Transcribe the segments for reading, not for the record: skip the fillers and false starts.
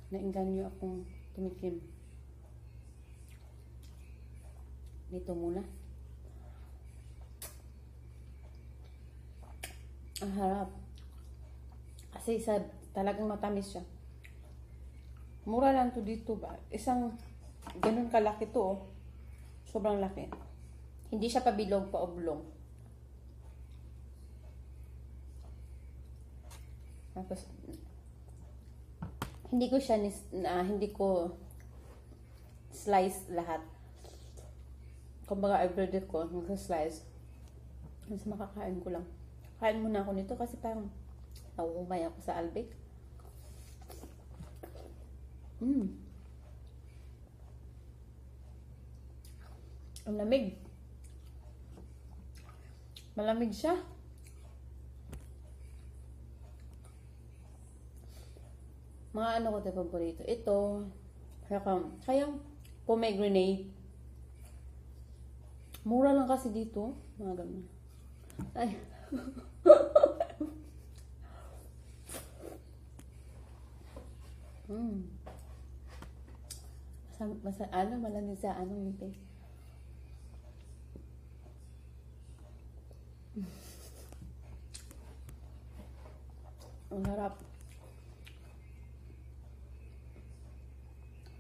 nainganyo akong tumikim. Dito muna. Ang harap. Kasi talagang matamis siya. Mura lang to dito ba? Isang ganun kalaki to. Oh. Sobrang laki. Hindi siya pabilog pa oblong. Tapos hindi ko slice lahat. Kumbaga everyday ko nag-slice. Mas makakain ko lang. Kain muna ako nito kasi parang nauumay ako sa Albic. Ang lamig. Malamig siya. Mga ano ko tayo paborito. Ito. Kaya pomegranate. Mura lang kasi dito. Mga ganun. Ay. Malamig sa ngipin. Ang harap.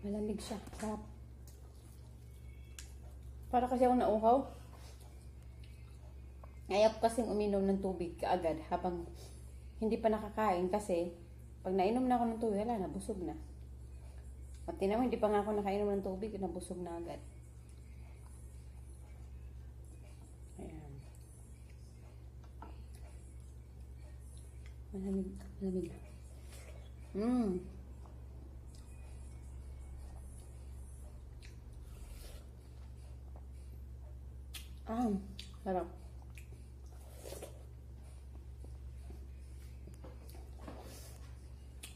Malamig siya. Sarap. Para kasi ako nauhaw. Ayaw ko kasing uminom ng tubig kaagad habang hindi pa nakakain kasi pag nainom na ako ng tubig, wala na, busog na. At tinamang hindi pa nga ako nakainom ng tubig, nabusog na agad. Ayan. Malamig. Malamig. Sarap.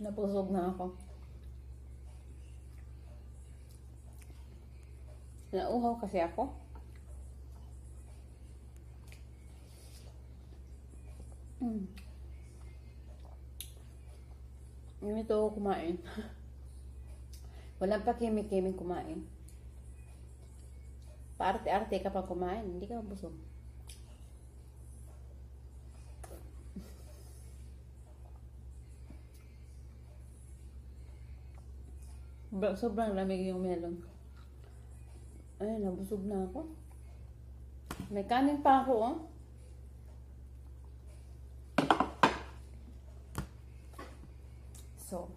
Napusog na ako. Nauhaw kasi ako. Ito ako kumain. Walang pa kimi-kimi kumain. Paarte-arte ka pa kumain, hindi ka mabusog. Sobrang lamig yung melon. Ay, nabusog na ako. May kanin pa ako, oh. So,